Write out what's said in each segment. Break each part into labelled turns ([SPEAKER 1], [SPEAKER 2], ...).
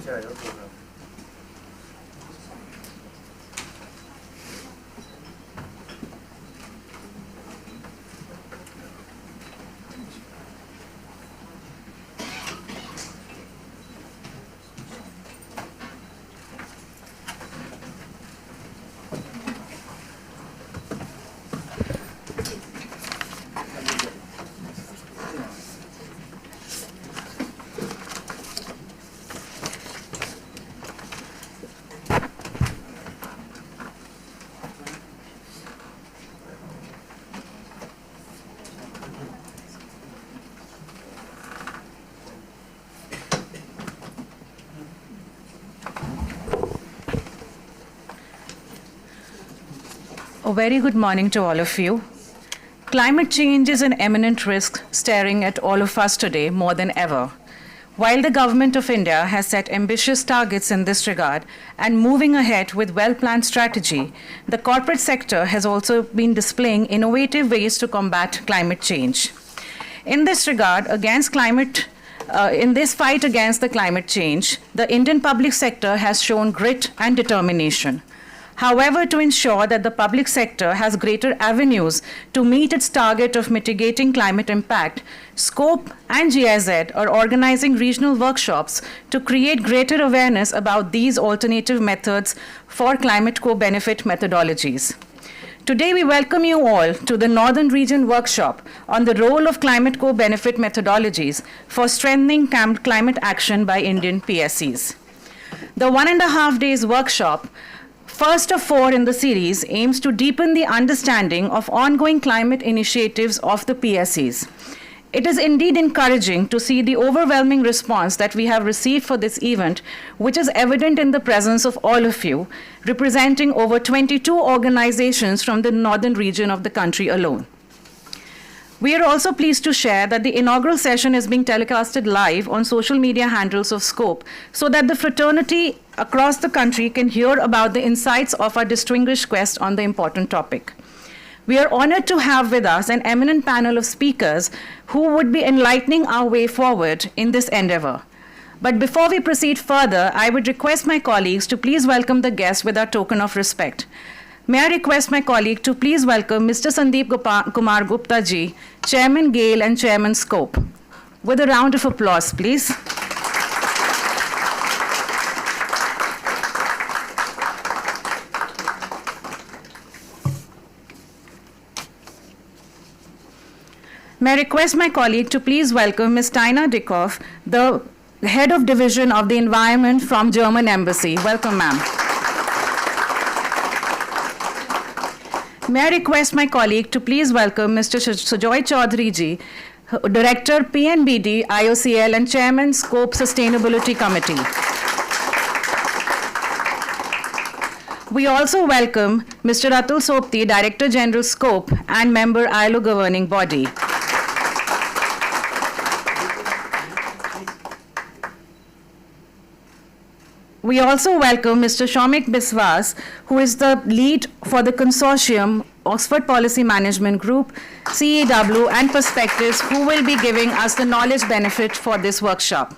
[SPEAKER 1] A very good morning to all of you. Climate change is an imminent risk staring at all of us today more than ever. While the Government of India has set ambitious targets in this regard and moving ahead with well-planned strategy, the corporate sector has also been displaying innovative ways to combat climate change. In this regard, in this fight against the climate change, the Indian public sector has shown grit and determination. However, to ensure that the public sector has greater avenues to meet its target of mitigating climate impact, SCOPE and GIZ are organizing regional workshops to create greater awareness about these alternative methods for climate co-benefit methodologies. Today, we welcome you all to the Northern Region Workshop on the role of climate co-benefit methodologies for strengthening climate action by Indian PSCs. The 1.5 days workshop, first of 4 in the series, aims to deepen the understanding of ongoing climate initiatives of the PSCs. It is indeed encouraging to see the overwhelming response that we have received for this event, which is evident in the presence of all of you, representing over 22 organizations from the northern region of the country alone. We are also pleased to share that the inaugural session is being telecasted live on social media handles of SCOPE so that the fraternity across the country can hear about the insights of our distinguished guest on the important topic. We are honored to have with us an eminent panel of speakers who would be enlightening our way forward in this endeavor. But before we proceed further, I would request my colleagues to please welcome the guest with our token of respect. May I request my colleague to please welcome Mr. Sandeep Kumar Gupta ji, Chairman GAIL and Chairman SCOPE. With a round of applause, please. May I request my colleague to please welcome Ms. Tina Dickhoff, the Head of Division of the Environment from German Embassy. Welcome, ma'am. May I request my colleague to please welcome Mr. Sujoy Chaudhary ji, Director PNBD IOCL and Chairman SCOPE Sustainability Committee. We also welcome Mr. Atul Sopti, Director General SCOPE and member ILO governing body. We also welcome Mr. Shomik Biswas, who is the lead for the consortium, Oxford Policy Management Group, CEW, and Perspectives, who will be giving us the knowledge benefit for this workshop.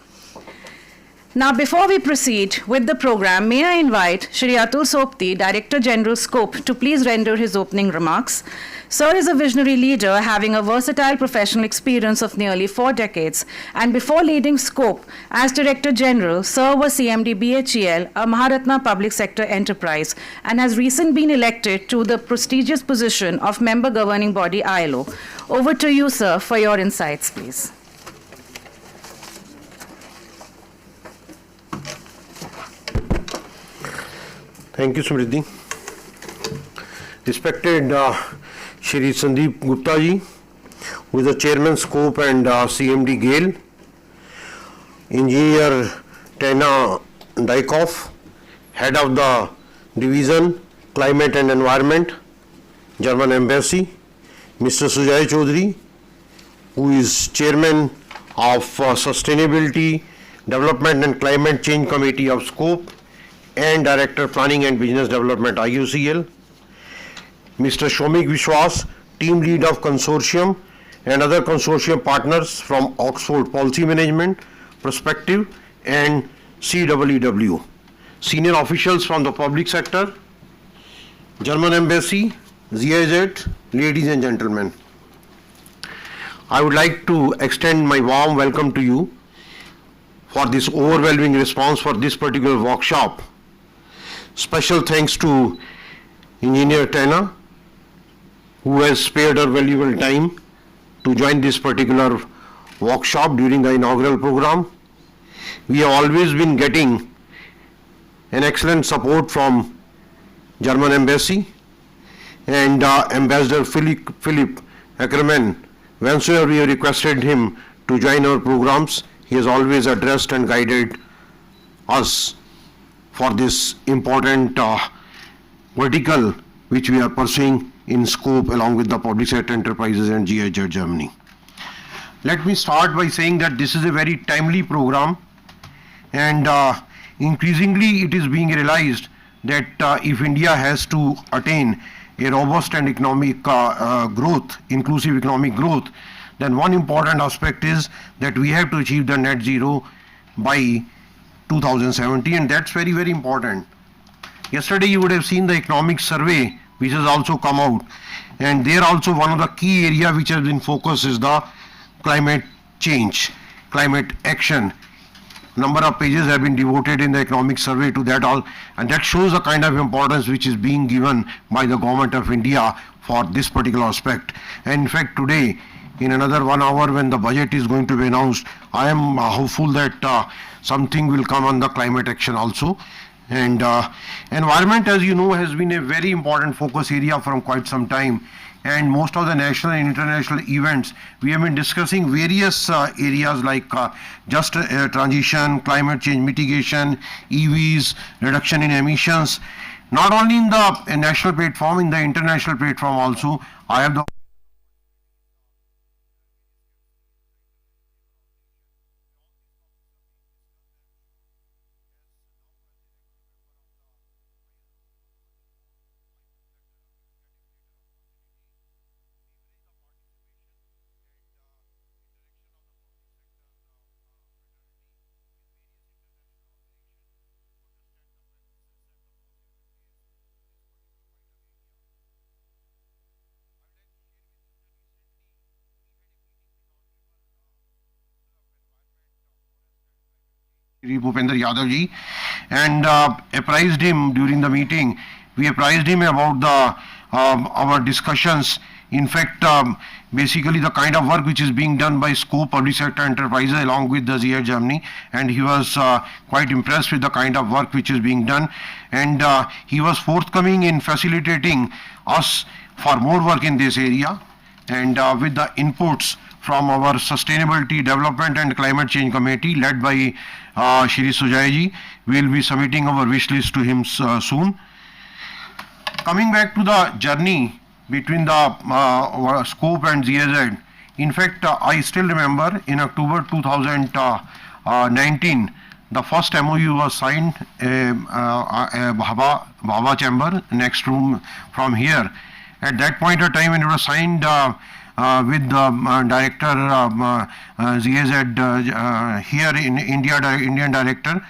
[SPEAKER 1] Now, before we proceed with the program, may I invite Shri Atul Sopti, Director General SCOPE, to please render his opening remarks. Sir is a visionary leader having a versatile professional experience of nearly 4 decades, and before leading SCOPE as Director General, Sir was CMD BHEL, a Maharatna public sector enterprise, and has recently been elected to the prestigious position of member governing body ILO. Over to you, sir, for your insights, please.
[SPEAKER 2] Thank you, Smriti. Respected Shri Sandeep Gupta ji, who is the Chairman SCOPE and CMD GAIL, Engineer Tina Dickhoff, Head of the Division Climate and Environment, German Embassy, Mr. Sujoy Chaudhary, who is Chairman of Sustainability, Development and Climate Change Committee of SCOPE, and Director Planning and Business Development IUCL, Mr. Shomik Biswas, Team Lead of Consortium and other consortium partners from Oxford Policy Management, Perspective, and CEEW, senior officials from the public sector, German Embassy, GIZ, ladies and gentlemen. I would like to extend my warm welcome to you for this overwhelming response for this particular workshop. Special thanks to Engineer Tana, who has spared her valuable time to join this particular workshop during the inaugural program. We have always been getting an excellent support from German Embassy and Ambassador Philip Ackerman. Whensoever we have requested him to join our programs, he has always addressed and guided us for this important vertical which we are pursuing in scope along with the public sector enterprises and GIZ Germany. Let me start by saying that this is a very timely program, and increasingly it is being realized that if India has to attain a robust and economic growth, inclusive economic growth, then one important aspect is that we have to achieve the net zero by 2070, and that's very, very important. Yesterday you would have seen the economic survey which has also come out, and there also one of the key area which has been focused is the climate change, climate action. Number of pages have been devoted in the economic survey to that all, and that shows the kind of importance which is being given by the government of India for this particular aspect. And in fact today, in another 1 hour when the budget is going to be announced, I am hopeful that something will come on the climate action also. And environment, as you know, has been a very important focus area from quite some time, and most of the national and international events we have been discussing various areas like just transition, climate change mitigation, EVs, reduction in emissions. Not only in the national platform, in the international platform also, I have the Bhupendra Yadav ji, and apprised him during the meeting. We apprised him about the our discussions. In fact, basically the kind of work which is being done by Scope Public Sector Enterprises along with the GIZ Germany, and he was quite impressed with the kind of work which is being done, and he was forthcoming in facilitating us for more work in this area, and with the inputs from our Sustainability Development and Climate Change Committee led by Shri Sujay ji. We will be submitting our wish list to him soon. Coming back to the journey between the Scope and GIZ, in fact, I still remember in October 2019, the first MOU was signed, Bhaba Chamber, next room from here. At that point of time when it was signed with the director GIZ here in India, Indian director,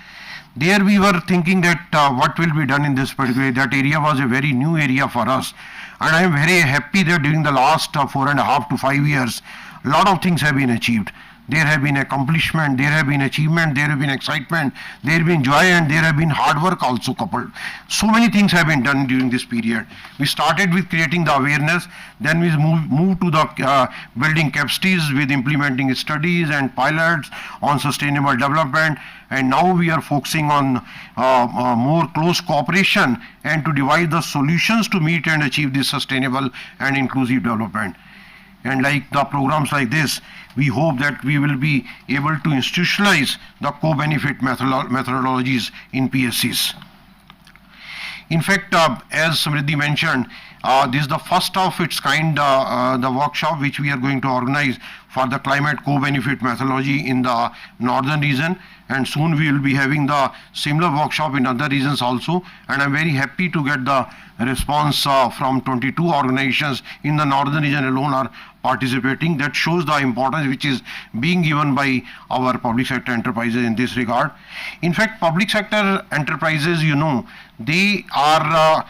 [SPEAKER 2] there we were thinking that what will be done in this particular, that area was a very new area for us. And I am very happy that during the last 4.5 to 5 years, a lot of things have been achieved. There have been accomplishment, there have been achievement, there have been excitement, there have been joy, and there have been hard work also coupled. So many things have been done during this period. We started with creating the awareness, then we moved to the building capacities with implementing studies and pilots on sustainable development, and now we are focusing on more close cooperation and to devise the solutions to meet and achieve this sustainable and inclusive development. And like the programs like this, we hope that we will be able to institutionalize the co-benefit methodologies in PSCs. In fact, as Samriddhi mentioned, this is the first of its kind, the workshop which we are going to organize for the climate co-benefit methodology in the northern region, and soon we will be having the similar workshop in other regions also, and I'm very happy to get the response from 22 organizations in the northern region alone are participating. That shows the importance which is being given by our public sector enterprises in this regard. In fact, public sector enterprises, they are,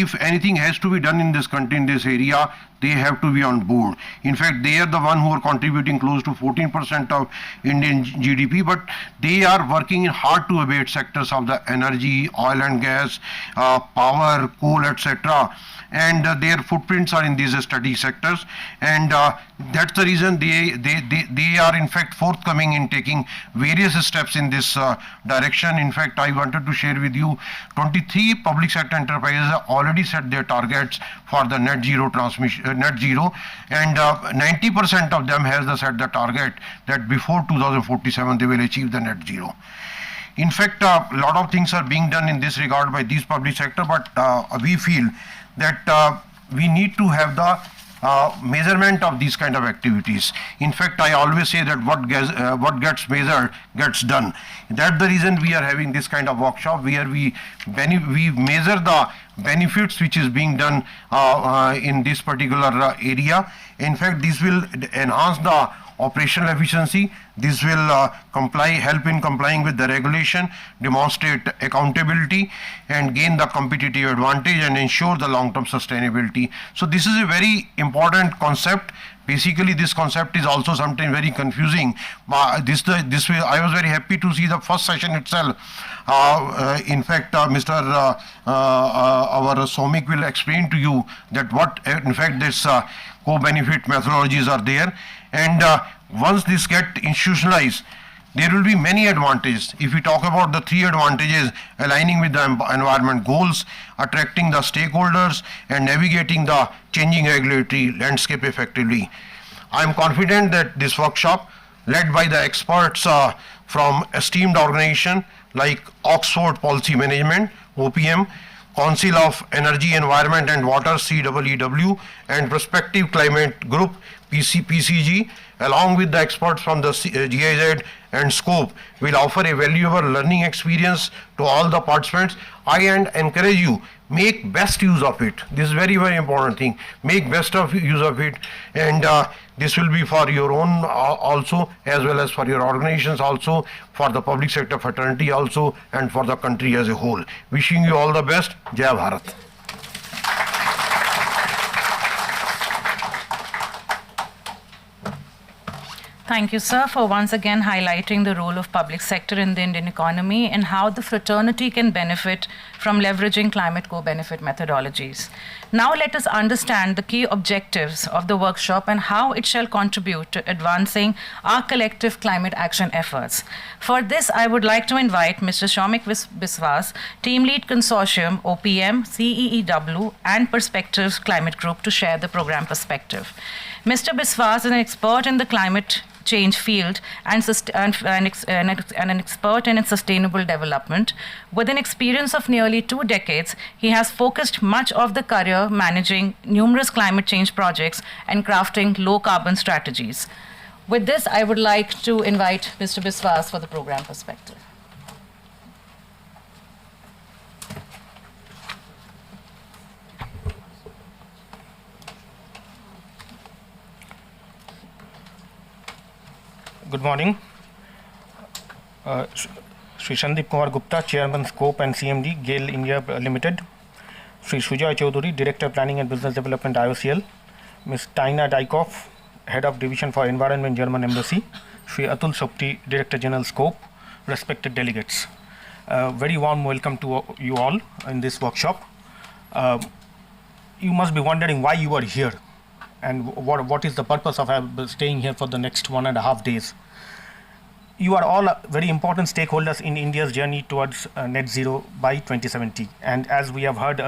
[SPEAKER 2] if anything has to be done in this country, in this area, they have to be on board. In fact, they are the one who are contributing close to 14% of Indian GDP, but they are working hard to abate sectors of the energy, oil and gas, power, coal, etc. And their footprints are in these study sectors, and that's the reason they are in fact forthcoming in taking various steps in this direction. In fact, I wanted to share with you 23 public sector enterprises have already set their targets for the net zero transmission, net zero, and 90% of them has set the target that before 2047 they will achieve the net zero. In fact, a lot of things are being done in this regard by these public sector, but we feel that we need to have the measurement of these kind of activities. In fact, I always say that what gets measured gets done. That's the reason we are having this kind of workshop where we measure the benefits which is being done in this particular area. In fact, this will enhance the operational efficiency. This will help in complying with the regulation, demonstrate accountability, and gain the competitive advantage and ensure the long-term sustainability. So this is a very important concept. Basically, this concept is also sometimes very confusing. This way, I was very happy to see the first session itself. In fact, our Somik will explain to you that what, in fact, this co-benefit methodologies are there. And once this get institutionalized, there will be many advantages. If we talk about the 3 advantages: aligning with the environment goals, attracting the stakeholders, and navigating the changing regulatory landscape effectively. I am confident that this workshop, led by the experts from esteemed organizations like Oxford Policy Management, OPM, Council of Energy, Environment and Water, CEEW, and Prospective Climate Group, PCG, along with the experts from the GIZ and Scope, will offer a valuable learning experience to all the participants. I encourage you, make best use of it. This is very, very important thing. Make best of use of it, and this will be for your own also, as well as for your organizations also, for the public sector fraternity also, and for the country as a whole. Wishing you all the best. Jai Bharat.
[SPEAKER 1] Thank you, sir, for once again highlighting the role of public sector in the Indian economy and how the fraternity can benefit from leveraging climate co-benefit methodologies. Now let us understand the key objectives of the workshop and how it shall contribute to advancing our collective climate action efforts. For this, I would like to invite Mr. Soumik Biswas, Team Lead Consortium, OPM, CEEW, and Perspectives Climate Group to share the program perspective. Mr. Biswas is an expert in the climate change field and an expert in sustainable development. With an experience of nearly 2 decades, he has focused much of the career managing numerous climate change projects and crafting low-carbon strategies. With this, I would like to invite Mr. Biswas for the program perspective.
[SPEAKER 3] Good morning. Sri Sandeep Kumar Gupta, Chairman Scope and CMD, GAIL India Limited. Sri Sujay Chaudhary, Director Planning and Business Development, IOCL. Ms. Taina Dykhoff, Head of Division for Environment, German Embassy. Sri Atul Sopti, Director General Scope. Respected delegates. Very warm welcome to you all in this workshop. You must be wondering why you are here and what is the purpose of staying here for the next 1.5 days. You are all very important stakeholders in India's journey towards net zero by 2070. And as we have heard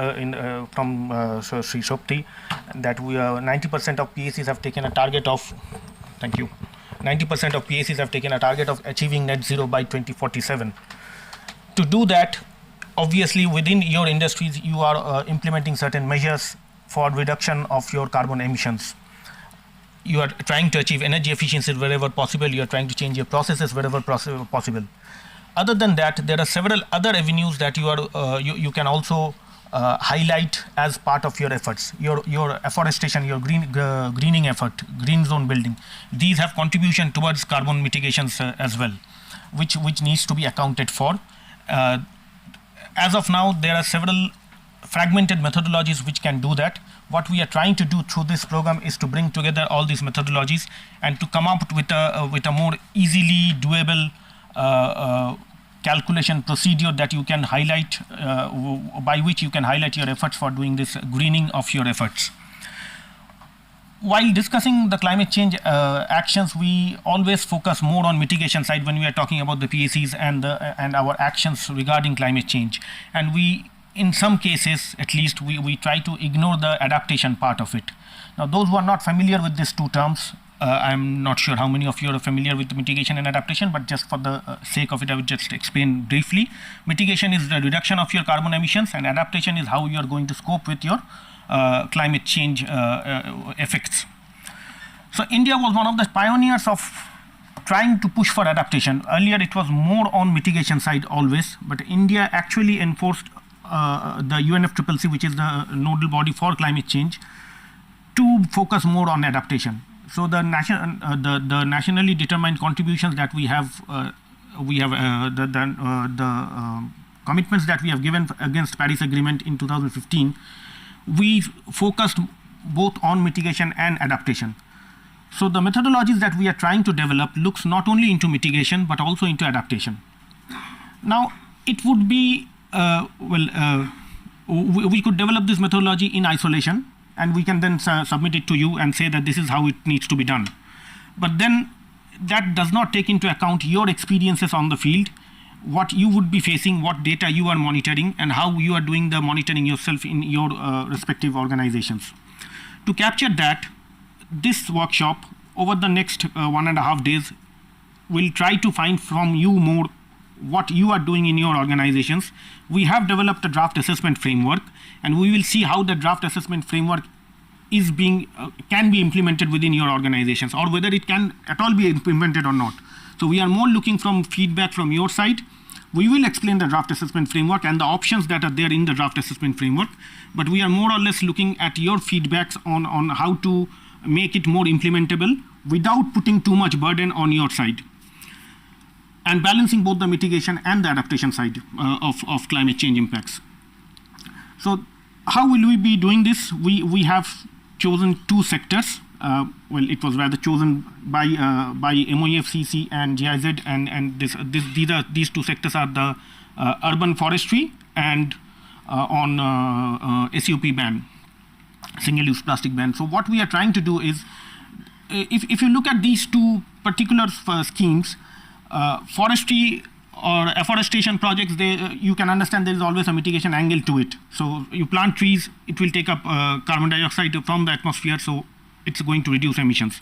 [SPEAKER 3] from Sri Sopti, that 90% of PACs have taken a target of, 90% of PACs have taken a target of achieving net zero by 2047. To do that, obviously within your industries, you are implementing certain measures for reduction of your carbon emissions. You are trying to achieve energy efficiency wherever possible. You are trying to change your processes wherever possible. Other than that, there are several other avenues that you can also highlight as part of your efforts. Your afforestation, your greening effort, green zone building, these have contribution towards carbon mitigations as well, which needs to be accounted for. As of now, there are several fragmented methodologies which can do that. What we are trying to do through this program is to bring together all these methodologies and to come up with a more easily doable calculation procedure that you can highlight, by which you can highlight your efforts for doing this greening of your efforts. While discussing the climate change actions, we always focus more on mitigation side when we are talking about the PACs and our actions regarding climate change. And we, in some cases at least, we try to ignore the adaptation part of it. Now, those who are not familiar with these two terms, I'm not sure how many of you are familiar with mitigation and adaptation, but just for the sake of it, I will just explain briefly. Mitigation is the reduction of your carbon emissions, and adaptation is how you are going to cope with your climate change effects. So India was one of the pioneers of trying to push for adaptation. Earlier it was more on mitigation side always, but India actually enforced the UNFCCC, which is the nodal body for climate change, to focus more on adaptation. So the nationally determined contributions that we have the commitments that we have given against Paris Agreement in 2015, we focused both on mitigation and adaptation. So the methodologies that we are trying to develop looks not only into mitigation but also into adaptation. Now, it would be we could develop this methodology in isolation, and we can then submit it to you and say that this is how it needs to be done. But then that does not take into account your experiences on the field, what you would be facing, what data you are monitoring, and how you are doing the monitoring yourself in your respective organizations. To capture that, this workshop over the next 1.5 days will try to find from you more what you are doing in your organizations. We have developed a draft assessment framework, and we will see how the draft assessment framework is can be implemented within your organizations, or whether it can at all be implemented or not. So we are more looking from feedback from your side. We will explain the draft assessment framework and the options that are there in the draft assessment framework, but we are more or less looking at your feedbacks on how to make it more implementable without putting too much burden on your side, and balancing both the mitigation and the adaptation side of climate change impacts. So how will we be doing this? We have chosen two sectors. Well, it was rather chosen by MOEFCC and GIZ, and these two sectors are the urban forestry and on SUP ban, single-use plastic ban. So what we are trying to do is, if you look at these two particular schemes, forestry or afforestation projects, you can understand there is always a mitigation angle to it. So you plant trees, it will take up carbon dioxide from the atmosphere, so it's going to reduce emissions.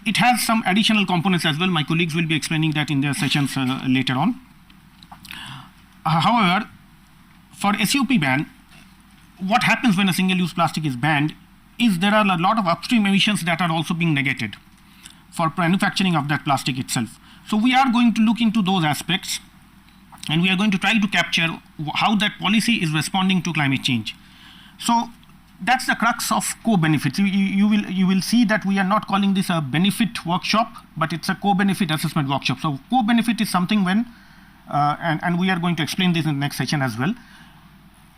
[SPEAKER 3] It has some additional components as well. My colleagues will be explaining that in their sessions later on. However, for SUP ban, what happens when a single-use plastic is banned is there are a lot of upstream emissions that are also being negated for manufacturing of that plastic itself. So we are going to look into those aspects, and we are going to try to capture how that policy is responding to climate change. So that's the crux of co-benefits. You will see that we are not calling this a benefit workshop, but it's a co-benefit assessment workshop. So co-benefit is something when, and we are going to explain this in the next session as well,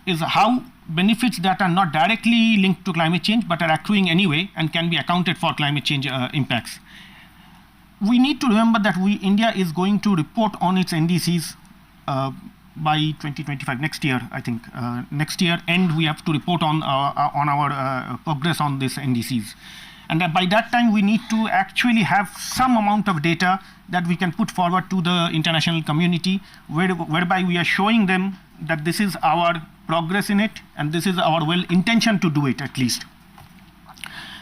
[SPEAKER 3] is how benefits that are not directly linked to climate change but are accruing anyway and can be accounted for climate change impacts. We need to remember that India is going to report on its NDCs by 2025, next year, I think. Next year end, we have to report on our progress on these NDCs. And by that time, we need to actually have some amount of data that we can put forward to the international community, whereby we are showing them that this is our progress in it, and this is our intention to do it at least.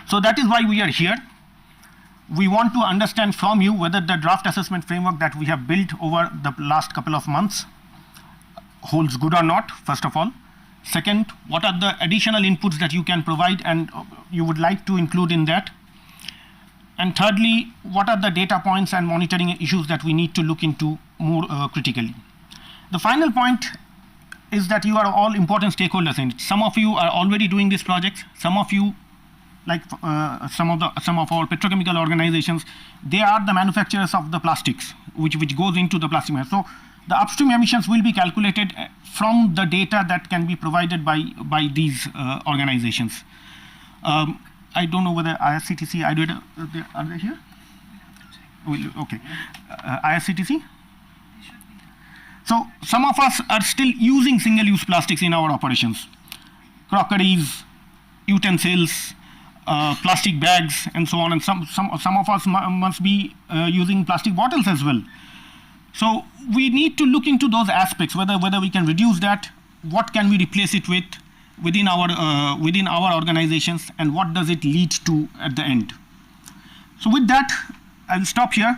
[SPEAKER 3] So that is why we are here. We want to understand from you whether the draft assessment framework that we have built over the last couple of months holds good or not, first of all. Second, what are the additional inputs that you can provide and you would like to include in that? And thirdly, what are the data points and monitoring issues that we need to look into more critically? The final point is that you are all important stakeholders in it. Some of you are already doing these projects. Some of you, like some of our petrochemical organizations, they are the manufacturers of the plastics, which goes into the plastic. So the upstream emissions will be calculated from the data that can be provided by these organizations. I don't know whether IRCTC, are they here? Okay, IRCTC. So some of us are still using single-use plastics in our operations. Crockeries, utensils, plastic bags, and so on. And some of us must be using plastic bottles as well. So we need to look into those aspects, whether we can reduce that, what can we replace it with within our organizations, and what does it lead to at the end. So with that, I'll stop here.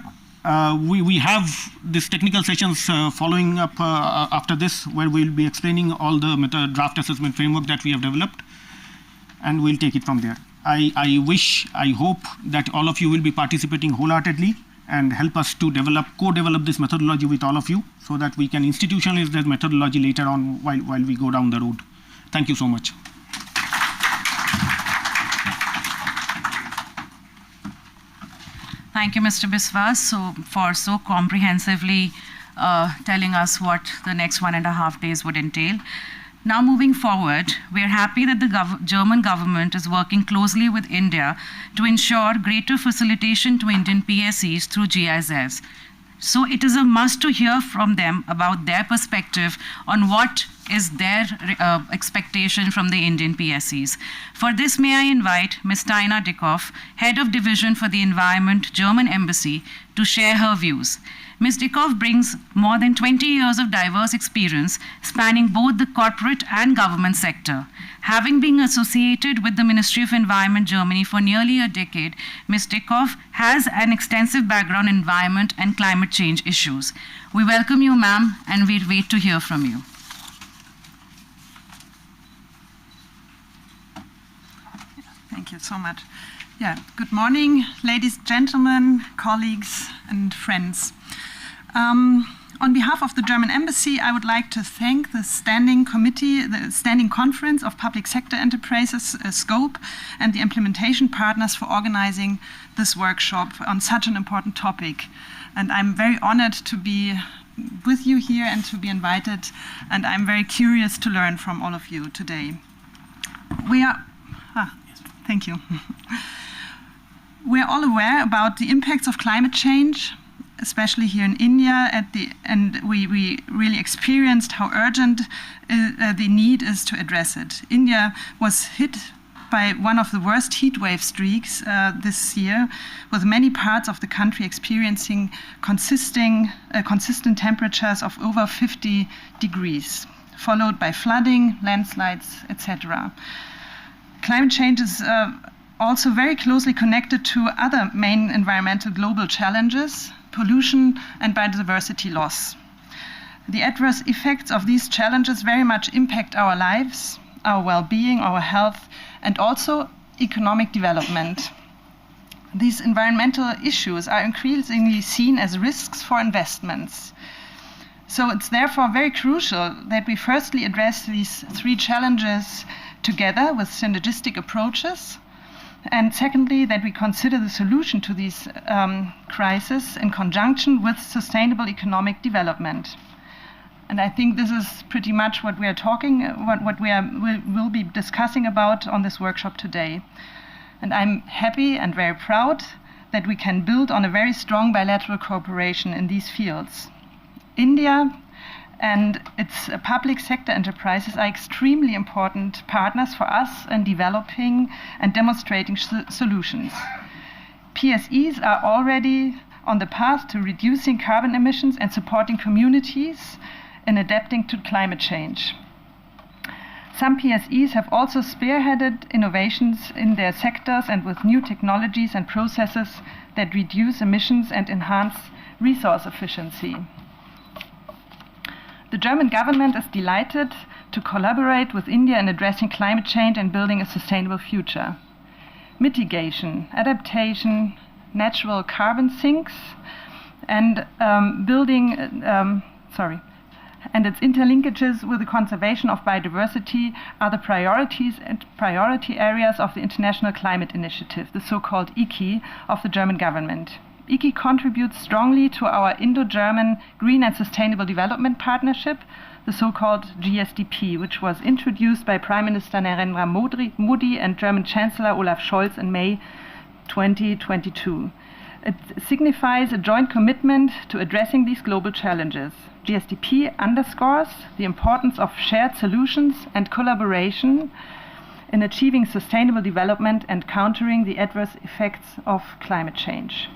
[SPEAKER 3] We have these technical sessions following up after this, where we'll be explaining all the draft assessment framework that we have developed, and we'll take it from there. I hope that all of you will be participating wholeheartedly and help us to co-develop this methodology with all of you, so that we can institutionalize this methodology later on while we go down the road. Thank you so much.
[SPEAKER 1] Thank you, Mr. Biswas, for so comprehensively telling us what the next 1.5 days would entail. Now moving forward, we are happy that the German government is working closely with India to ensure greater facilitation to Indian PSEs through GIZs. So it is a must to hear from them about their perspective on what is their expectation from the Indian PSEs. For this, may I invite Ms. Taina Dickhoff, Head of Division for the Environment, German Embassy, to share her views. Ms. Dickhoff brings more than 20 years of diverse experience spanning both the corporate and government sector. Having been associated with the Ministry of Environment Germany for nearly a decade, Ms. Dickhoff has an extensive background in environment and climate change issues. We welcome you, ma'am, and we wait to hear from you.
[SPEAKER 4] Thank you so much. Yeah, good morning, ladies, gentlemen, colleagues, and friends. On behalf of the German Embassy, I would like to thank the Standing Committee, the Standing Conference of Public Sector Enterprises, SCOPE, and the implementation partners for organizing this workshop on such an important topic. And I'm very honored to be with you here and to be invited, and I'm very curious to learn from all of you today. Thank you. We're all aware about the impacts of climate change, especially here in India, and we really experienced how urgent the need is to address it. India was hit by one of the worst heat wave streaks this year, with many parts of the country experiencing consistent temperatures of over 50 degrees, followed by flooding, landslides, etc. Climate change is also very closely connected to other main environmental global challenges, pollution and biodiversity loss. The adverse effects of these challenges very much impact our lives, our well-being, our health, and also economic development. These environmental issues are increasingly seen as risks for investments. So it's therefore very crucial that we firstly address these three challenges together with synergistic approaches, and secondly, that we consider the solution to these crises in conjunction with sustainable economic development. And I think this is pretty much what we are we'll be discussing about on this workshop today. And I'm happy and very proud that we can build on a very strong bilateral cooperation in these fields. India and its public sector enterprises are extremely important partners for us in developing and demonstrating solutions. PSEs are already on the path to reducing carbon emissions and supporting communities in adapting to climate change. Some PSEs have also spearheaded innovations in their sectors and with new technologies and processes that reduce emissions and enhance resource efficiency. The German government is delighted to collaborate with India in addressing climate change and building a sustainable future. Mitigation, adaptation, natural carbon sinks, and and its interlinkages with the conservation of biodiversity are the priorities and priority areas of the International Climate Initiative, the so-called ICI of the German government. ICI contributes strongly to our Indo-German Green and Sustainable Development Partnership, the so-called GSDP, which was introduced by Prime Minister Narendra Modi and German Chancellor Olaf Scholz in May 2022. It signifies a joint commitment to addressing these global challenges. GSDP underscores the importance of shared solutions and collaboration in achieving sustainable development and countering the adverse effects of climate change.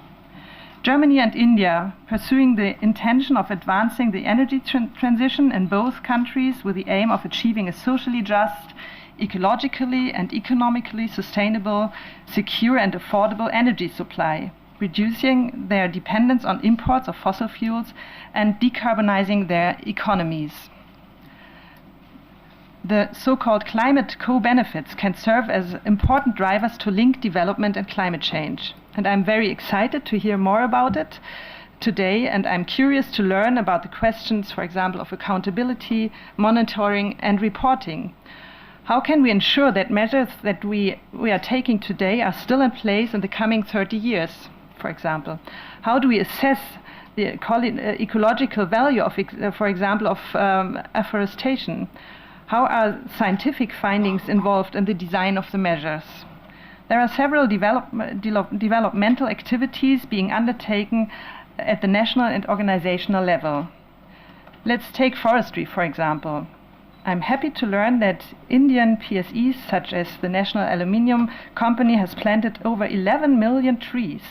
[SPEAKER 4] Germany and India, pursuing the intention of advancing the energy transition in both countries with the aim of achieving a socially just, ecologically and economically sustainable, secure and affordable energy supply, reducing their dependence on imports of fossil fuels and decarbonizing their economies. The so-called climate co-benefits can serve as important drivers to link development and climate change. And I'm very excited to hear more about it today, and I'm curious to learn about the questions, for example, of accountability, monitoring, and reporting. How can we ensure that measures that we are taking today are still in place in the coming 30 years, for example? How do we assess the ecological value of, for example, of afforestation? How are scientific findings involved in the design of the measures? There are several developmental activities being undertaken at the national and organizational level. Let's take forestry, for example. I'm happy to learn that Indian PSEs, such as the National Aluminium Company, has planted over 11 million trees.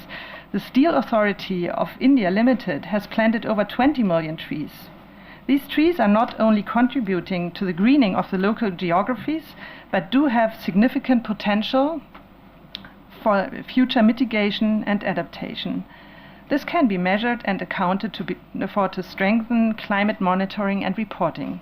[SPEAKER 4] The Steel Authority of India Limited has planted over 20 million trees. These trees are not only contributing to the greening of the local geographies, but do have significant potential for future mitigation and adaptation. This can be measured and accounted for to strengthen climate monitoring and reporting.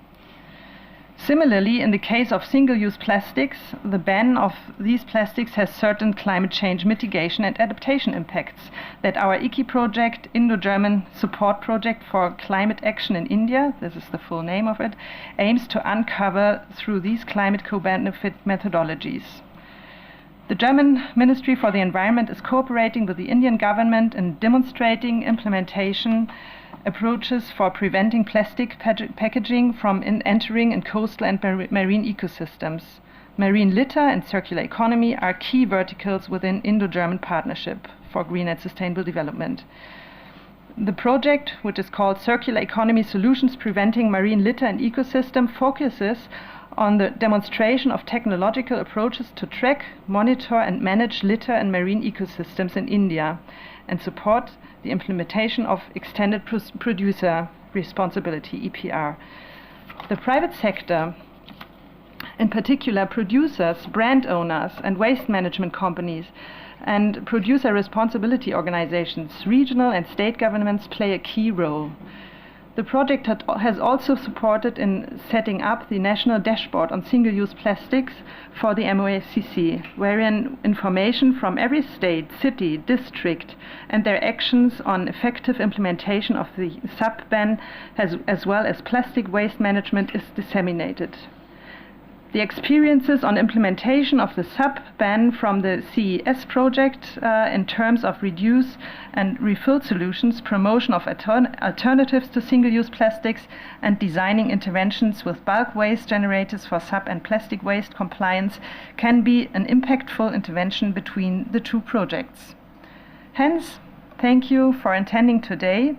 [SPEAKER 4] Similarly, in the case of single-use plastics, the ban of these plastics has certain climate change mitigation and adaptation impacts that our ICI project, Indo-German Support Project for Climate Action in India, this is the full name of it, aims to uncover through these climate co-benefit methodologies. The German Ministry for the Environment is cooperating with the Indian government in demonstrating implementation approaches for preventing plastic packaging from entering in coastal and marine ecosystems. Marine litter and circular economy are key verticals within Indo-German Partnership for Green and Sustainable Development. The project, which is called Circular Economy Solutions Preventing Marine Litter and Ecosystem, focuses on the demonstration of technological approaches to track, monitor and manage litter and marine ecosystems in India and support the implementation of extended producer responsibility, EPR. The private sector, in particular producers, brand owners and waste management companies and producer responsibility organizations, regional and state governments play a key role. The project has also supported in setting up the National Dashboard on Single-Use Plastics for the MOACC, wherein information from every state, city, district, and their actions on effective implementation of the SAP ban, as well as plastic waste management, is disseminated. The experiences on implementation of the SAP ban from the CES project in terms of reduce and refill solutions, promotion of alternatives to single-use plastics, and designing interventions with bulk waste generators for SAP and plastic waste compliance can be an impactful intervention between the two projects. Hence, thank you for attending today.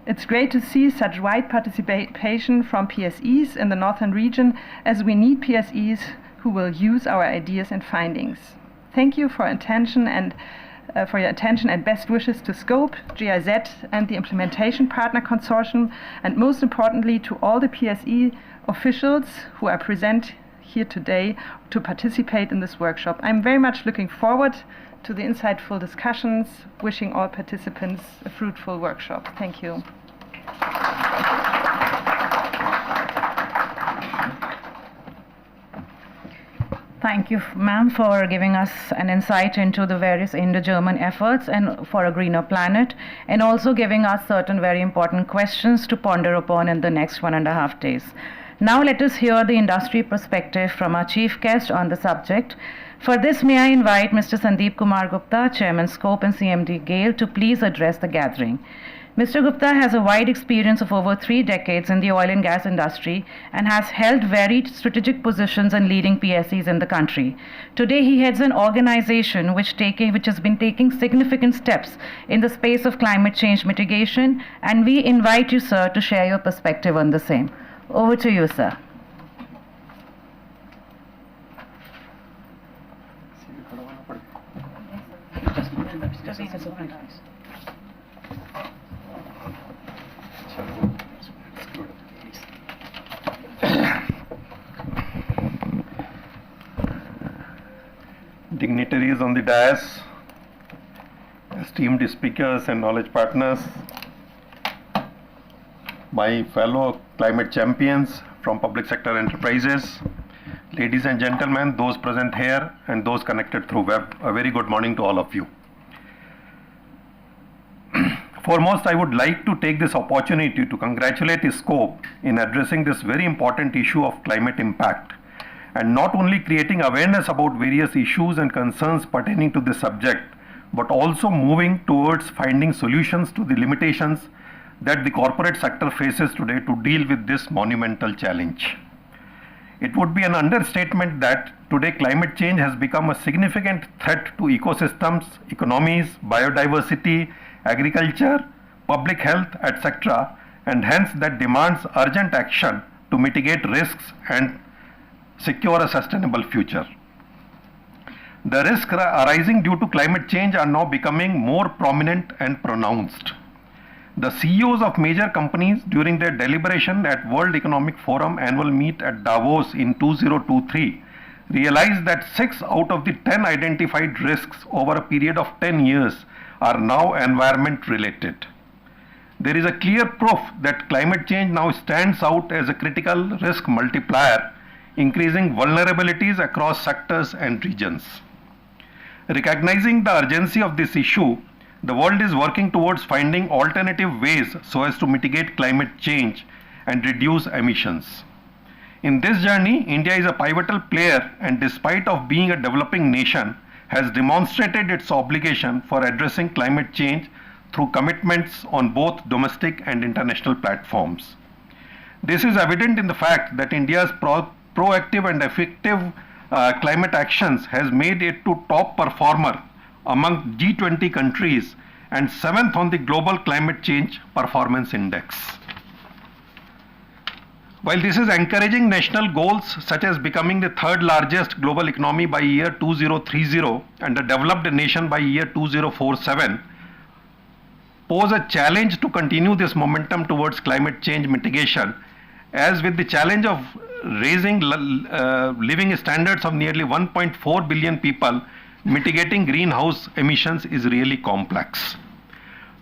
[SPEAKER 4] It's great to see such wide participation from PSEs in the northern region, as we need PSEs who will use our ideas and findings. Thank you for attention and for your attention and best wishes to SCOPE, GIZ and the Implementation Partner Consortium, and most importantly to all the PSE officials who are present here today to participate in this workshop. I'm very much looking forward to the insightful discussions, wishing all participants a fruitful workshop. Thank you.
[SPEAKER 1] Thank you, ma'am, for giving us an insight into the various Indo-German efforts and for a greener planet, and also giving us certain very important questions to ponder upon in the next 1.5 days. Now let us hear the industry perspective from our chief guest on the subject. For this, may I invite Mr. Sandeep Kumar Gupta, Chairman Scope and CMD GAIL, to please address the gathering. Mr. Gupta has a wide experience of over 3 decades in the oil and gas industry and has held varied strategic positions in leading PSEs in the country. Today, he heads an organization which has been taking significant steps in the space of climate change mitigation, and we invite you, sir, to share your perspective on the same. Over to you, sir.
[SPEAKER 5] Dignitaries on the dais, esteemed speakers and knowledge partners, my fellow climate champions from public sector enterprises, ladies and gentlemen, those present here and those connected through web, a very good morning to all of you. Foremost, I would like to take this opportunity to congratulate SCOPE in addressing this very important issue of climate impact, and not only creating awareness about various issues and concerns pertaining to this subject, but also moving towards finding solutions to the limitations that the corporate sector faces today to deal with this monumental challenge. It would be an understatement that today climate change has become a significant threat to ecosystems, economies, biodiversity, agriculture, public health, etc., and hence that demands urgent action to mitigate risks and secure a sustainable future. The risks arising due to climate change are now becoming more prominent and pronounced. The CEOs of major companies during their deliberation at World Economic Forum annual meet at Davos in 2023 realized that 6 out of the 10 identified risks over a period of 10 years are now environment related. There is a clear proof that climate change now stands out as a critical risk multiplier, increasing vulnerabilities across sectors and regions. Recognizing the urgency of this issue, the world is working towards finding alternative ways so as to mitigate climate change and reduce emissions. In this journey, India is a pivotal player, and despite of being a developing nation, has demonstrated its obligation for addressing climate change through commitments on both domestic and international platforms. This is evident in the fact that India's proactive and effective climate actions has made it to top performer among G20 countries and 7th on the Global Climate Change Performance Index. While this is encouraging, national goals such as becoming the 3rd largest global economy by year 2030 and a developed nation by year 2047 pose a challenge to continue this momentum towards climate change mitigation, as with the challenge of raising living standards of nearly 1.4 billion people, mitigating greenhouse emissions is really complex.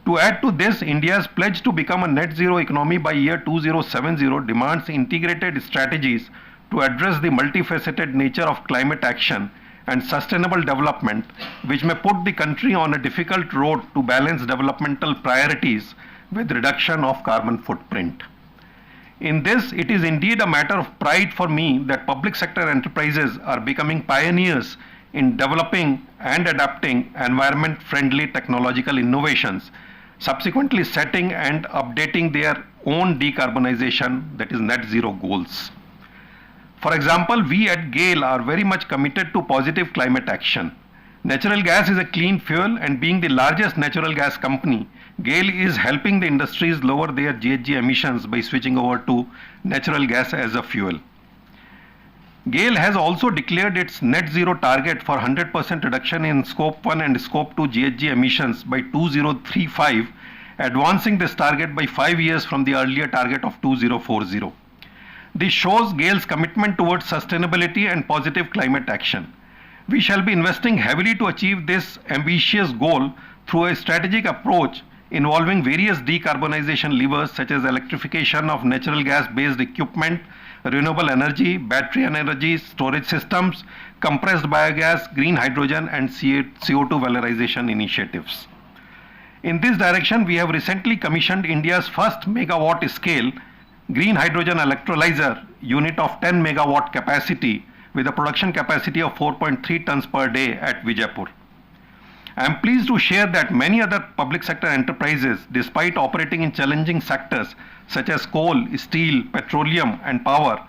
[SPEAKER 5] To add to this, India's pledge to become a net zero economy by year 2070 demands integrated strategies to address the multifaceted nature of climate action and sustainable development, which may put the country on a difficult road to balance developmental priorities with reduction of carbon footprint. In this, it is indeed a matter of pride for me that public sector enterprises are becoming pioneers in developing and adapting environment-friendly technological innovations, subsequently setting and updating their own decarbonization, that is net zero goals. For example, we at GAIL are very much committed to positive climate action. Natural gas is a clean fuel, and being the largest natural gas company, GAIL is helping the industries lower their GHG emissions by switching over to natural gas as a fuel. GAIL has also declared its net zero target for 100% reduction in Scope 1 and Scope 2 GHG emissions by 2035, advancing this target by 5 years from the earlier target of 2040. This shows GAIL's commitment towards sustainability and positive climate action. We shall be investing heavily to achieve this ambitious goal through a strategic approach involving various decarbonization levers such as electrification of natural gas-based equipment, renewable energy, battery energy storage systems, compressed biogas, green hydrogen, and CO2 valorization initiatives. In this direction, we have recently commissioned India's first megawatt scale green hydrogen electrolyzer unit of 10 megawatt capacity with a production capacity of 4.3 tons per day at Vijaypur. I am pleased to share that many other public sector enterprises, despite operating in challenging sectors such as coal, steel, petroleum, and power,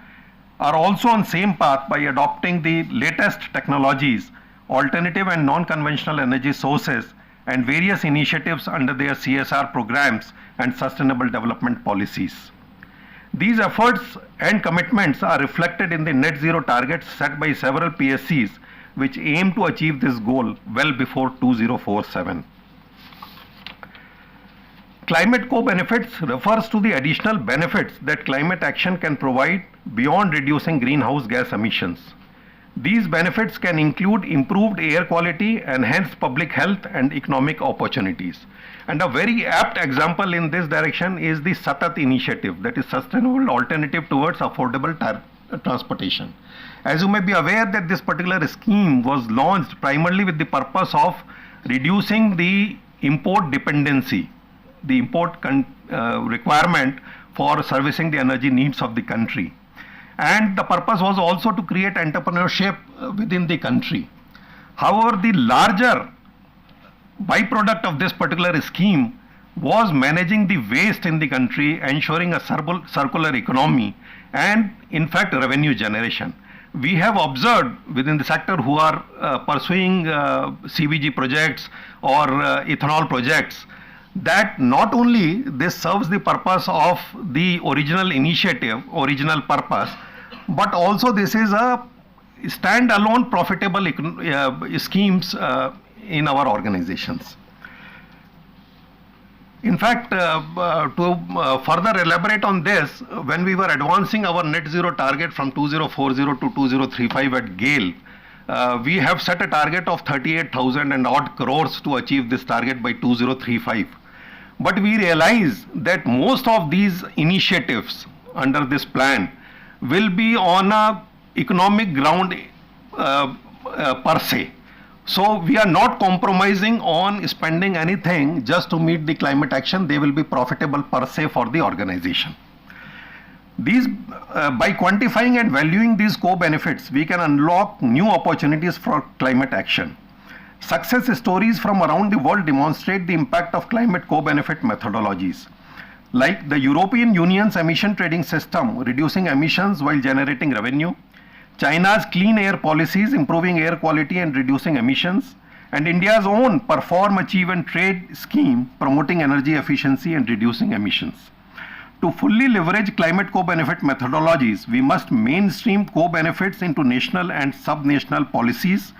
[SPEAKER 5] are also on same path by adopting the latest technologies, alternative and non-conventional energy sources, and various initiatives under their CSR programs and sustainable development policies. These efforts and commitments are reflected in the net zero targets set by several PSCs, which aim to achieve this goal well before 2047. Climate co-benefits refers to the additional benefits that climate action can provide beyond reducing greenhouse gas emissions. These benefits can include improved air quality, enhanced public health, and economic opportunities. And a very apt example in this direction is the SATAT initiative, that is Sustainable Alternative Towards Affordable Transportation. As you may be aware that this particular scheme was launched primarily with the purpose of reducing the import dependency, the import requirement for servicing the energy needs of the country. And the purpose was also to create entrepreneurship within the country. However, the larger byproduct of this particular scheme was managing the waste in the country, ensuring a circular economy, and in fact revenue generation. We have observed within the sector who are pursuing CBG projects or ethanol projects that not only this serves the purpose of the original initiative, original purpose, but also this is a standalone profitable schemes in our organizations. In fact, to further elaborate on this, when we were advancing our net zero target from 2040 to 2035 at GAIL, we have set a target of 38,000 and odd crores to achieve this target by 2035. But we realize that most of these initiatives under this plan will be on a economic ground per se. So we are not compromising on spending anything just to meet the climate action. They will be profitable per se for the organization. These, by quantifying and valuing these co-benefits, we can unlock new opportunities for climate action. Success stories from around the world demonstrate the impact of climate co-benefit methodologies, like the European Union's emission trading system, reducing emissions while generating revenue, China's clean air policies, improving air quality and reducing emissions, and India's own Perform, Achieve and Trade scheme, promoting energy efficiency and reducing emissions. To fully leverage climate co-benefit methodologies, we must mainstream co-benefits into national and sub-national policies,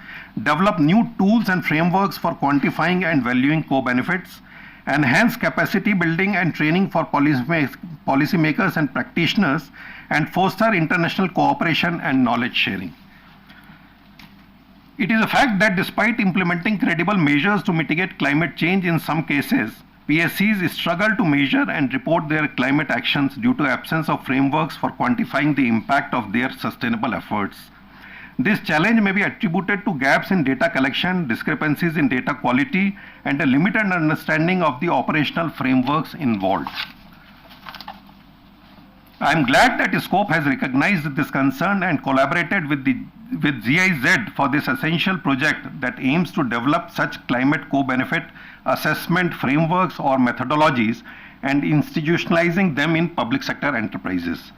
[SPEAKER 5] develop new tools and frameworks for quantifying and valuing co-benefits, enhance capacity building and training for policymakers and practitioners, and foster international cooperation and knowledge sharing. It is a fact that despite implementing credible measures to mitigate climate change in some cases, PSCs struggle to measure and report their climate actions due to absence of frameworks for quantifying the impact of their sustainable efforts. This challenge may be attributed to gaps in data collection, discrepancies in data quality, and a limited understanding of the operational frameworks involved. I am glad that SCOPE has recognized this concern and collaborated with GIZ for this essential project that aims to develop such climate co-benefit assessment frameworks or methodologies and institutionalizing them in public sector enterprises.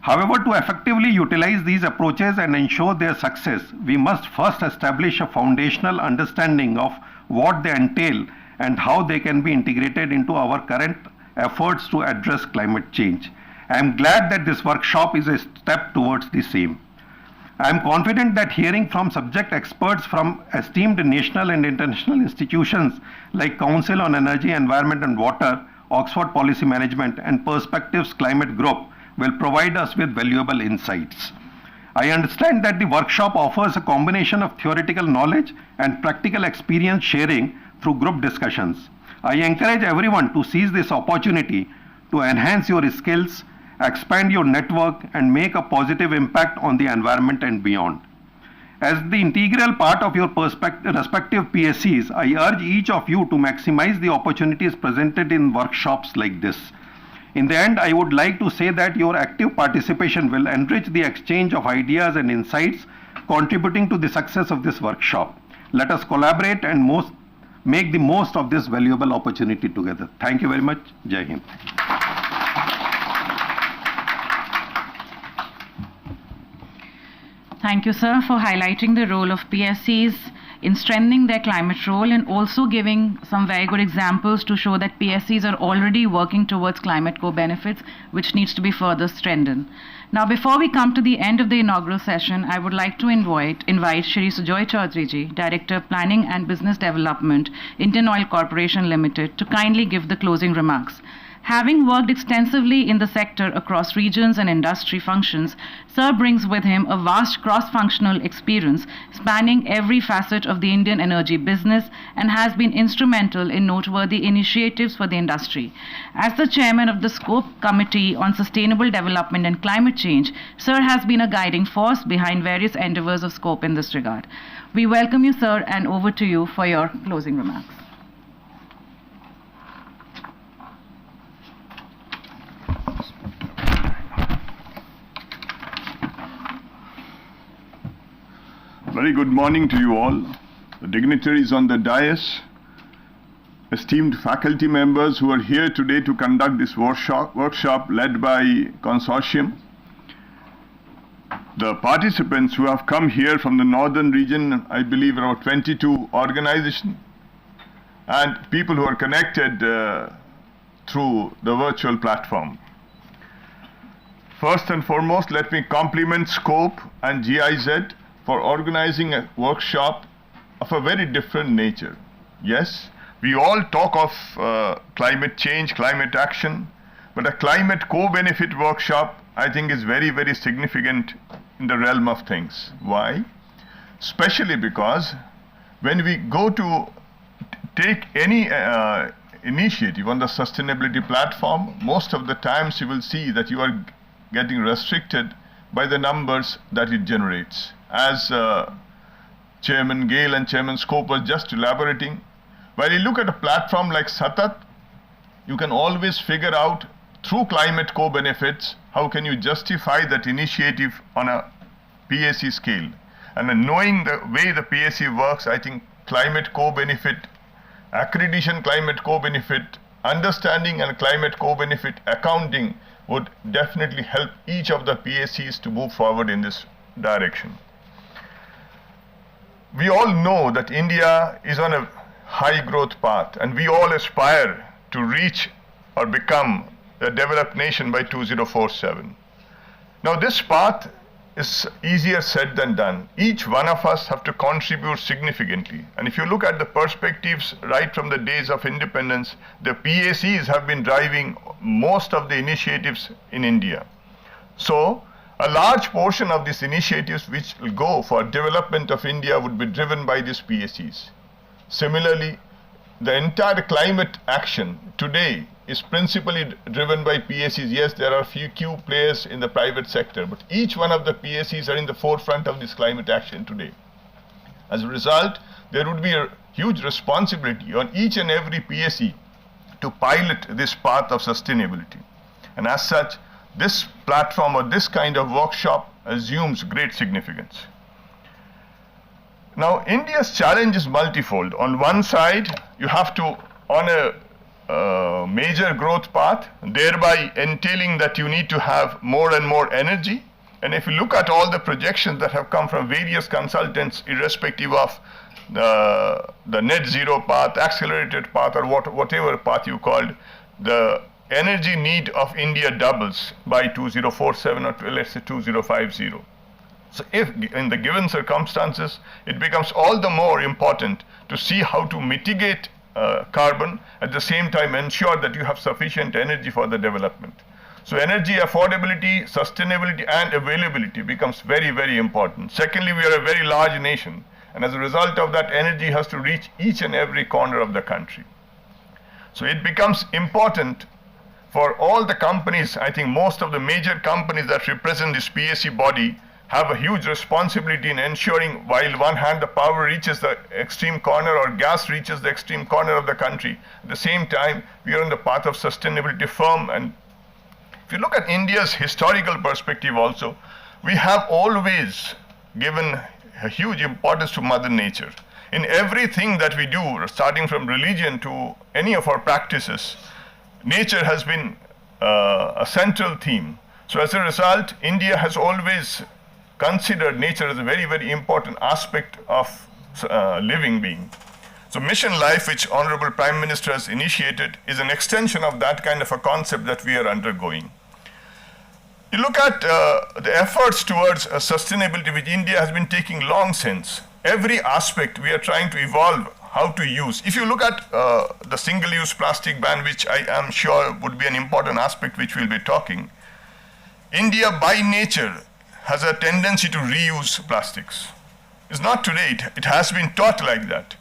[SPEAKER 5] However, to effectively utilize these approaches and ensure their success, we must first establish a foundational understanding of what they entail and how they can be integrated into our current efforts to address climate change. I am glad that this workshop is a step towards the same. I am confident that hearing from subject experts from esteemed national and international institutions like Council on Energy, Environment and Water, Oxford Policy Management, and Perspectives Climate Group will provide us with valuable insights. I understand that the workshop offers a combination of theoretical knowledge and practical experience sharing through group discussions. I encourage everyone to seize this opportunity to enhance your skills expand your network, and make a positive impact on the environment and beyond. As the integral part of your respective PSCs, I urge each of you to maximize the opportunities presented in workshops like this. In the end, I would like to say that your active participation will enrich the exchange of ideas and insights, contributing to the success of this workshop. Let us collaborate and make the most of this valuable opportunity together. Thank you very much. Jai Hind.
[SPEAKER 1] Thank you, sir, for highlighting the role of PSCs in strengthening their climate role and also giving some very good examples to show that PSCs are already working towards climate co-benefits, which needs to be further strengthened. Now, before we come to the end of the inaugural session, I would like to invite Shri Sujoy Chaudhary ji, Director Planning and Business Development, Indian Oil Corporation Limited, to kindly give the closing remarks. Having worked extensively in the sector across regions and industry functions, Sir brings with him a vast cross-functional experience spanning every facet of the Indian energy business and has been instrumental in noteworthy initiatives for the industry. As the chairman of the Scope Committee on Sustainable Development and Climate Change, Sir has been a guiding force behind various endeavors of Scope in this regard. We welcome you, sir, and over to you for your closing remarks.
[SPEAKER 6] Very good morning to you all, the dignitaries on the dais, esteemed faculty members who are here today to conduct this workshop led by Consortium, the participants who have come here from the northern region, I believe around 22 organizations, and people who are connected through the virtual platform. First and foremost, let me compliment Scope and GIZ for organizing a workshop of a very different nature. Yes, we all talk of climate change, climate action, but a climate co-benefit workshop, I think, is very, very significant in the realm of things. Why? Especially because when we go to take any initiative on the sustainability platform, most of the times you will see that you are getting restricted by the numbers that it generates. As Chairman Gale and Chairman Scope was just elaborating, while you look at a platform like Satat, you can always figure out through climate co-benefits, how can you justify that initiative on a PSC scale. And knowing the way the PSC works, I think climate co-benefit, accreditation climate co-benefit, understanding and climate co-benefit accounting would definitely help each of the PSCs to move forward in this direction. We all know that India is on a high growth path, and we all aspire to reach or become a developed nation by 2047. Now, this path is easier said than done. Each one of us have to contribute significantly. And if you look at the perspectives right from the days of independence, the PACs have been driving most of the initiatives in India. So, a large portion of these initiatives which will go for development of India would be driven by these PSCs. Similarly, the entire climate action today is principally driven by PSCs. Yes, there are a few key players in the private sector, but each one of the PSCs are in the forefront of this climate action today. As a result, there would be a huge responsibility on each and every PSC to pilot this path of sustainability. And as such, this platform or this kind of workshop assumes great significance. Now, India's challenge is multifold. On one side, you have to, on a major growth path, thereby entailing that you need to have more and more energy. And if you look at all the projections that have come from various consultants, irrespective of the net zero path, accelerated path, or whatever path you called, the energy need of India doubles by 2047 or let's say 2050. So if in the given circumstances, it becomes all the more important to see how to mitigate carbon, at the same time ensure that you have sufficient energy for the development. So energy affordability, sustainability and availability becomes very, very important. Secondly, we are a very large nation, and as a result of that, energy has to reach each and every corner of the country. So it becomes important for all the companies, I think most of the major companies that represent this PSC body have a huge responsibility in ensuring, while one hand the power reaches the extreme corner or gas reaches the extreme corner of the country, at the same time we are on the path of sustainability firm. And if you look at India's historical perspective also, we have always given a huge importance to Mother Nature. In everything that we do, starting from religion to any of our practices, nature has been a central theme. So as a result, India has always considered nature as a very, very important aspect of living being. So Mission Life, which Honorable Prime Minister has initiated, is an extension of that kind of a concept that we are undergoing. You look at the efforts towards sustainability which India has been taking long since. Every aspect we are trying to evolve how to use. If you look at the single-use plastic ban, which I am sure would be an important aspect which we'll be talking, India by nature has a tendency to reuse plastics. It's not today, it has been taught like that.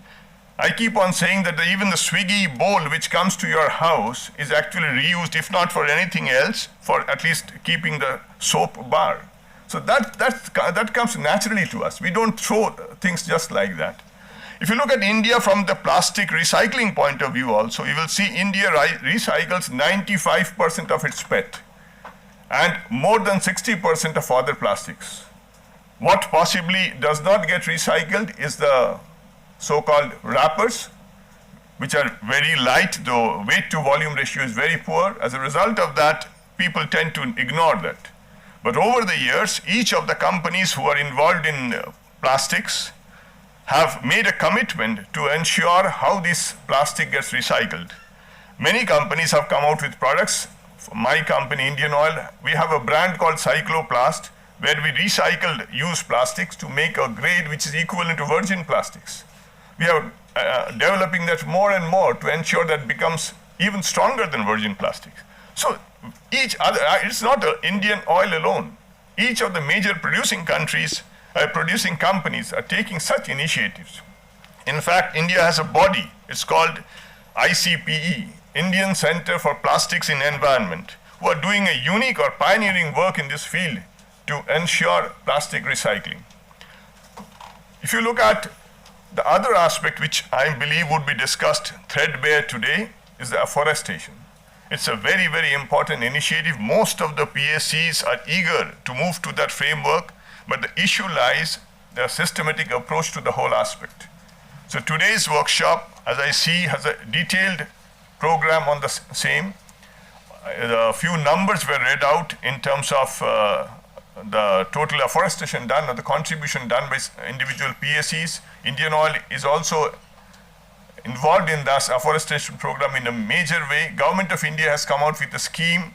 [SPEAKER 6] I keep on saying that even the Swiggy bowl which comes to your house is actually reused, if not for anything else, for at least keeping the soap bar. So that comes naturally to us. We don't throw things just like that. If you look at India from the plastic recycling point of view also, you will see India recycles 95% of its PET and more than 60% of other plastics. What possibly does not get recycled is the so-called wrappers, which are very light, though weight to volume ratio is very poor. As a result of that, people tend to ignore that. But over the years, each of the companies who are involved in plastics have made a commitment to ensure how this plastic gets recycled. Many companies have come out with products. For my company, Indian Oil, we have a brand called Cycloplast, where we recycled used plastics to make a grade which is equivalent to virgin plastics. We are developing that more and more to ensure that it becomes even stronger than virgin plastics. So each other, it's not Indian Oil alone. Each of the major producing companies are taking such initiatives. In fact, India has a body, it's called ICPE, Indian Center for Plastics in Environment, who are doing a unique or pioneering work in this field to ensure plastic recycling. If you look at the other aspect which I believe would be discussed threadbare today is the afforestation. It's a very, very important initiative. Most of the PSCs are eager to move to that framework, but the issue lies the systematic approach to the whole aspect. So today's workshop, as I see, has a detailed program on the same. A few numbers were read out in terms of the total afforestation done or the contribution done by individual PSCs. Indian Oil is also involved in this afforestation program in a major way. Government of India has come out with a scheme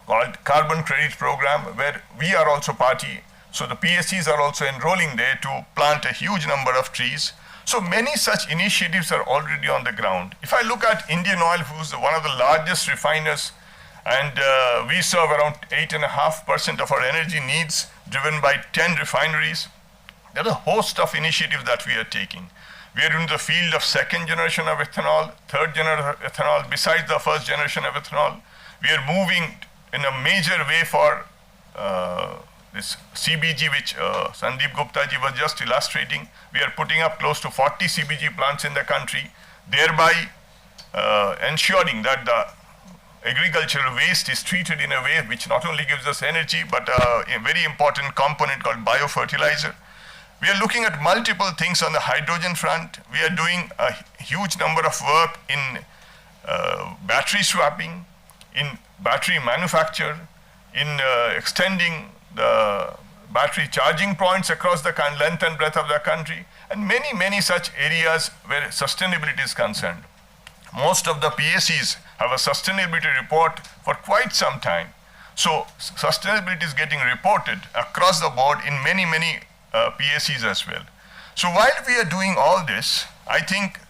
[SPEAKER 6] called Carbon Credit Program, where we are also party. So the PSCs are also enrolling there to plant a huge number of trees. So many such initiatives are already on the ground. If I look at Indian Oil, who's one of the largest refiners, and we serve around 8.5% of our energy needs driven by 10 refineries, there are a host of initiatives that we are taking. We are in the field of second generation of ethanol, third generation of ethanol, besides the first generation of ethanol. We are moving in a major way for this CBG, which Sandeep Gupta ji was just illustrating. We are putting up close to 40 CBG plants in the country, thereby ensuring that the agricultural waste is treated in a way which not only gives us energy, but a very important component called biofertilizer. We are looking at multiple things on the hydrogen front. We are doing a huge number of work in battery swapping, in battery manufacture, in extending the battery charging points across the length and breadth of the country, and many, many such areas where sustainability is concerned. Most of the PSCs have a sustainability report for quite some time. So sustainability is getting reported across the board in many, many PSCs as well. So while we are doing all this, I think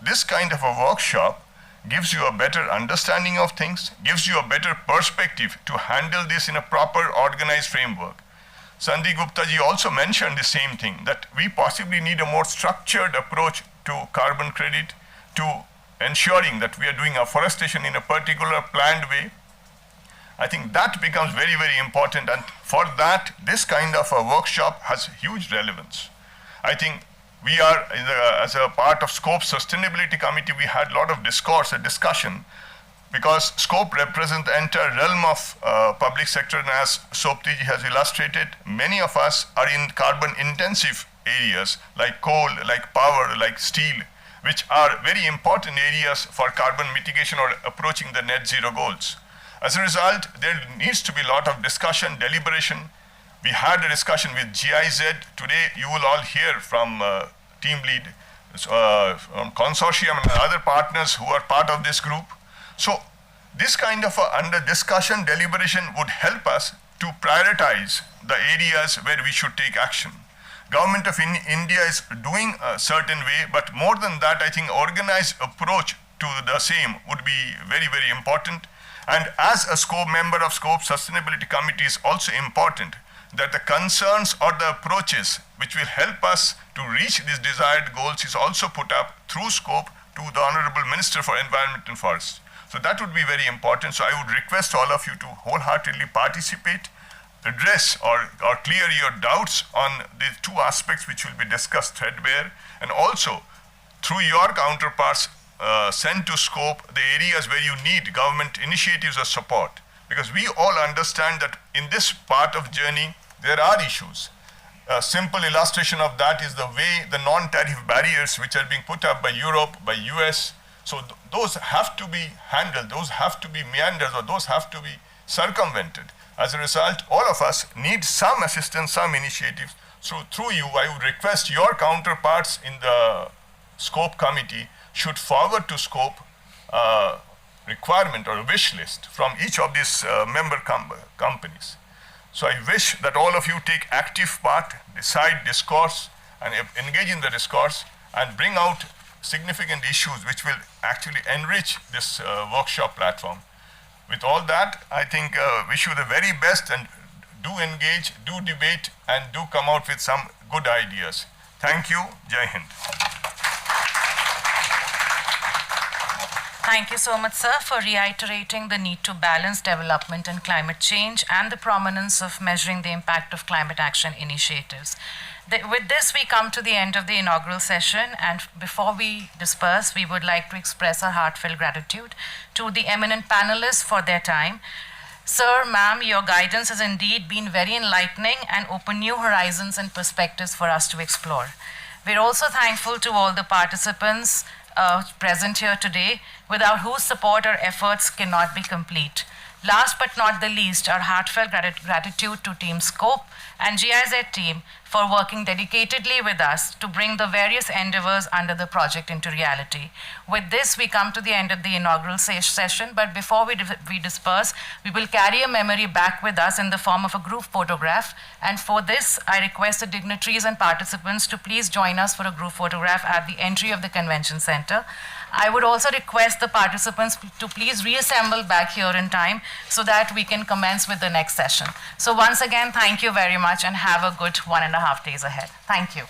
[SPEAKER 6] this kind of a workshop gives you a better understanding of things, gives you a better perspective to handle this in a proper organized framework. Sandeep Gupta ji also mentioned the same thing, that we possibly need a more structured approach to carbon credit to ensuring that we are doing afforestation in a particular planned way. I think that becomes very, very important, and for that, this kind of a workshop has huge relevance. I think we are, as a part of SCOPE Sustainability Committee, we had a lot of discourse and discussion, because SCOPE represents the entire realm of public sector, and as Soptiji has illustrated, many of us are in carbon-intensive areas like coal, like power, like steel, which are very important areas for carbon mitigation or approaching the net zero goals. As a result, there needs to be a lot of discussion, deliberation. We had a discussion with GIZ. Today, you will all hear from team lead, from consortium and other partners who are part of this group. So this kind of under discussion, deliberation would help us to prioritize the areas where we should take action. Government of India is doing a certain way, but more than that, I think organized approach to the same would be very, very important. And as a SCOPE member of SCOPE Sustainability Committee is also important that the concerns or the approaches which will help us to reach these desired goals is also put up through SCOPE to the Honorable Minister for Environment and Forests. So that would be very important. So I would request all of you to wholeheartedly participate, address or clear your doubts on the two aspects which will be discussed threadbare, and also through your counterparts send to SCOPE the areas where you need government initiatives or support, because we all understand that in this part of journey there are issues. A simple illustration of that is the way the non-tariff barriers which are being put up by Europe, by US, so those have to be handled, those have to be meandered, or those have to be circumvented. As a result, all of us need some assistance, some initiatives. So through you, I would request your counterparts in the SCOPE committee should forward to SCOPE requirement or a wish list from each of these member companies. So I wish that all of you take active part, decide, discourse, and engage in the discourse, and bring out significant issues which will actually enrich this workshop platform. With all that, I think wish you the very best, and do engage, do debate, and do come out with some good ideas. Thank you. Jai Hind.
[SPEAKER 1] Thank you so much, sir, for reiterating the need to balance development and climate change and the prominence of measuring the impact of climate action initiatives. With this, we come to the end of the inaugural session, and before we disperse, we would like to express our heartfelt gratitude to the eminent panelists for their time. Sir, ma'am, your guidance has indeed been very enlightening and opened new horizons and perspectives for us to explore. We're also thankful to all the participants present here today, without whose support our efforts cannot be complete. Last but not the least, our heartfelt gratitude to Team SCOPE and GIZ team for working dedicatedly with us to bring the various endeavors under the project into reality. With this, we come to the end of the inaugural session, but before we disperse, we will carry a memory back with us in the form of a group photograph, and for this, I request the dignitaries and participants to please join us for a group photograph at the entry of the convention center. I would also request the participants to please reassemble back here in time so that we can commence with the next session. So once again, thank you very much and have a good 1.5 days ahead. Thank you.